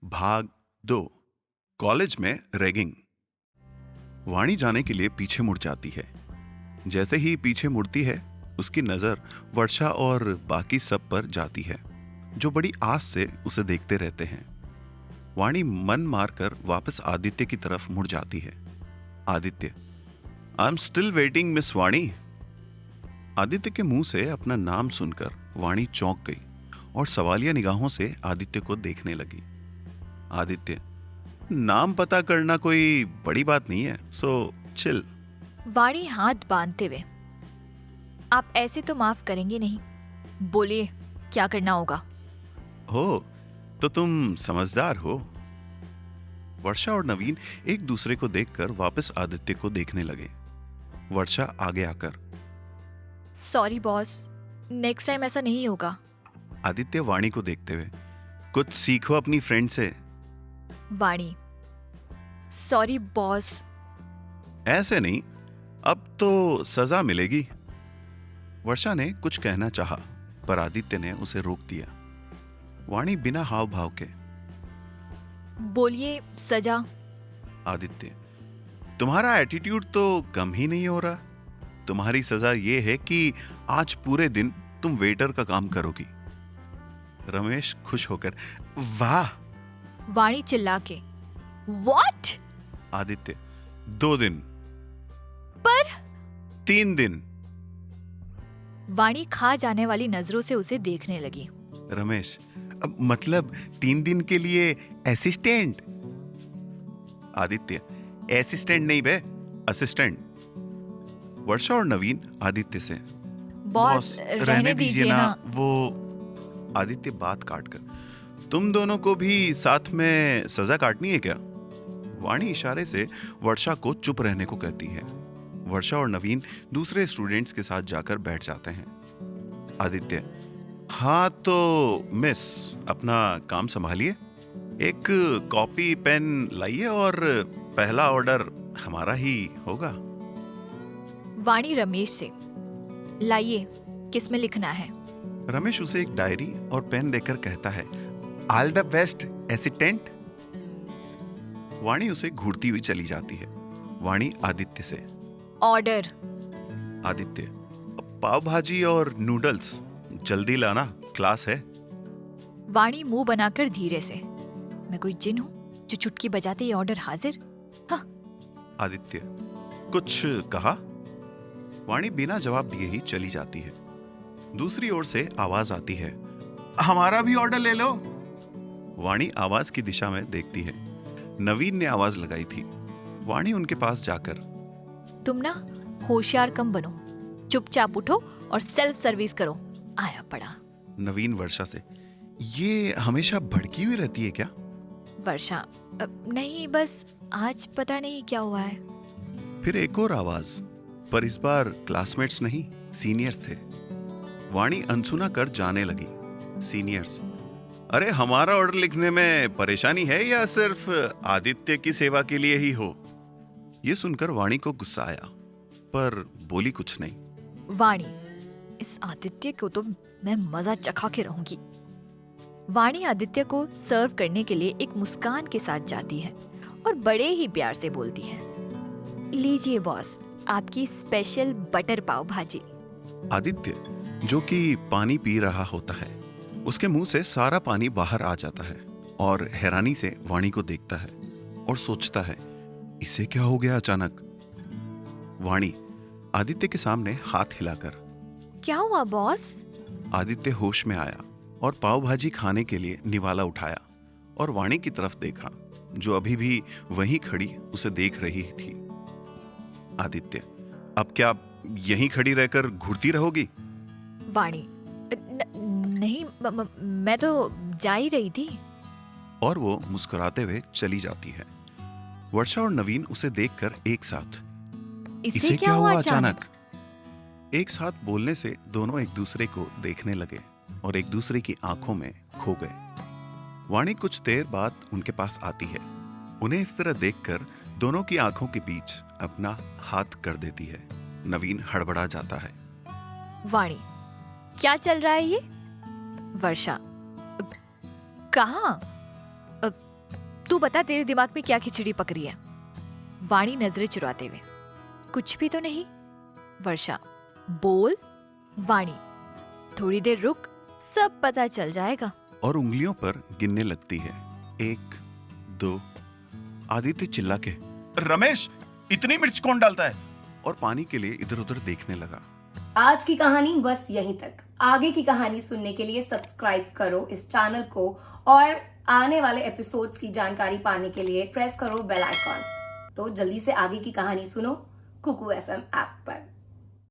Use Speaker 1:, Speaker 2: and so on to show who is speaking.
Speaker 1: भाग 2। कॉलेज में रैगिंग। वाणी जाने के लिए पीछे मुड़ जाती है। जैसे ही पीछे मुड़ती है, उसकी नजर वर्षा और बाकी सब पर जाती है, जो बड़ी आस से उसे देखते रहते हैं। वाणी मन मारकर वापस आदित्य की तरफ मुड़ जाती है। Aditya, I am still waiting miss Vani. Aditya के मुंह से अपना नाम सुनकर वाणी चौंक गई और सवालिया निगाहों से आदित्य को देखने लगी। आदित्य, नाम पता करना कोई बड़ी बात नहीं है, सो चिल।
Speaker 2: वाणी हाथ बांधते हुए, आप ऐसे तो माफ करेंगे नहीं, बोलिए क्या करना होगा।
Speaker 1: हो तो तुम समझदार हो। वर्षा और नवीन एक दूसरे को देखकर वापस आदित्य को देखने लगे। वर्षा आगे आकर,
Speaker 2: सॉरी बॉस, नेक्स्ट टाइम ऐसा नहीं होगा।
Speaker 1: आदित्य वाणी को देखते हुए, कुछ सीखो अपनी फ्रेंड से।
Speaker 2: वाणी, सॉरी बॉस।
Speaker 1: ऐसे नहीं, अब तो सजा मिलेगी। वर्षा ने कुछ कहना चाहा, पर आदित्य ने उसे रोक दिया। वाणी बिना हाव भाव के,
Speaker 2: बोलिए सजा।
Speaker 1: आदित्य, तुम्हारा एटीट्यूड तो कम ही नहीं हो रहा। तुम्हारी सजा ये है कि आज पूरे दिन तुम वेटर का काम करोगी। रमेश खुश होकर, वाह।
Speaker 2: वाणी चिल्ला के, व्हाट?
Speaker 1: आदित्य, 2 दिन।
Speaker 2: पर
Speaker 1: 3 दिन।
Speaker 2: वाणी खा जाने वाली नजरों से उसे देखने लगी।
Speaker 1: रमेश, अब मतलब 3 दिन के लिए असिस्टेंट। आदित्य, असिस्टेंट नहीं बे, असिस्टेंट। वर्षा और नवीन आदित्य से,
Speaker 2: बॉस रहने दीजिए ना।
Speaker 1: वो। आदित्य बात काटकर, तुम दोनों को भी साथ में सजा काटनी है क्या? वाणी इशारे से वर्षा को चुप रहने को कहती है। वर्षा और नवीन दूसरे स्टूडेंट्स के साथ जाकर बैठ जाते हैं। आदित्य, हाँ तो मिस, अपना काम संभालिए। एक कॉपी पेन लाइए और पहला ऑर्डर हमारा ही होगा।
Speaker 2: वाणी रमेश से, लाइए, किस में लिखना है?
Speaker 1: रमेश उसे एक डायरी और पेन देकर कहता है, ऑल द बेस्ट असिस्टेंट। वाणी उसे घूरती हुई चली जाती है। वाणी आदित्य से,
Speaker 2: ऑर्डर।
Speaker 1: आदित्य, पाव भाजी और नूडल्स जल्दी लाना, क्लास है।
Speaker 2: वाणी मुंह बनाकर धीरे से, मैं कोई जिन हूं जो चुटकी बजाते ही ऑर्डर हाजिर? हाँ।
Speaker 1: आदित्य, कुछ कहा? वाणी बिना जवाब दिए ही चली जाती है। दूसरी ओर से आवाज आती है, हमारा भी ऑर्डर ले लो। वाणी आवाज की दिशा में देखती है। नवीन ने आवाज लगाई थी। वाणी उनके पास जाकर,
Speaker 2: तुम ना होशियार कम बनो, चुपचाप उठो और सेल्फ सर्विस करो, आया पड़ा।
Speaker 1: नवीन वर्षा से, ये हमेशा भड़की हुई रहती है क्या?
Speaker 2: वर्षा, नहीं, बस आज पता नहीं क्या हुआ है।
Speaker 1: फिर एक और आवाज, पर इस बार क्लासमेट्स नहीं, सीनियर्स थे। वाणी अनसुना कर जाने लगी, सीनियर्स? अरे हमारा ऑर्डर लिखने में परेशानी है या सिर्फ आदित्य की सेवा के लिए ही हो? यह सुनकर वाणी को गुस्सा आया, पर बोली कुछ नहीं।
Speaker 2: वाणी, इस आदित्य को तो मैं मजा चखा के रहूंगी। वाणी आदित्य को सर्व करने के लिए एक मुस्कान के साथ जाती है और बड़े ही प्यार से बोलती है, लीजिए बॉस, आपकी स्पेशल बटर पाव भाजी।
Speaker 1: आदित्य, जो कि पानी पी रहा होता है, उसके मुंह से सारा पानी बाहर आ जाता है और हैरानी से वाणी को देखता है और सोचता है, इसे क्या हो गया अचानक? वाणी आदित्य के सामने हाथ हिलाकर,
Speaker 2: क्या हुआ बॉस?
Speaker 1: आदित्य होश में आया और पाव भाजी खाने के लिए निवाला उठाया और वाणी की तरफ देखा, जो अभी भी वहीं खड़ी उसे देख रही थी। आदित्य, अब क्या यहीं खड़ी रहकर घूरती रहोगी?
Speaker 2: वाणी, नहीं, मैं तो जा ही रही थी।
Speaker 1: और वो मुस्कुराते हुए चली जाती है। वर्षा और नवीन उसे देखकर एक साथ,
Speaker 2: इसे क्या हुआ अचानक?
Speaker 1: एक साथ बोलने से दोनों एक दूसरे को देखने लगे और एक दूसरे की आंखों में खो गए। वाणी कुछ देर बाद उनके पास आती है। उन्हें इस तरह देखकर दोनों की आंखों के बीच अपना हाथ कर देती है। नवीन हड़बड़ा जाता है।
Speaker 2: वाणी, क्या चल रहा है ये? वर्षा, कहाँ? तू बता तेरे दिमाग में क्या खिचड़ी पक रही है? वाणी नजरें चुराते हुए। कुछ भी तो नहीं। वर्षा, बोल। वाणी, थोड़ी देर रुक, सब पता चल जाएगा।
Speaker 1: और उंगलियों पर गिनने लगती है। 1, 2। आदित्य चिल्ला के, रमेश, इतनी मिर्च कौन डालता है? और पानी के लिए इधर उधर देखने लगा।
Speaker 3: आज की कहानी बस यहीं तक। आगे की कहानी सुनने के लिए सब्सक्राइब करो इस चैनल को और आने वाले एपिसोड्स की जानकारी पाने के लिए प्रेस करो बेल आइकॉन। तो जल्दी से आगे की कहानी सुनो कुकू FM ऐप पर।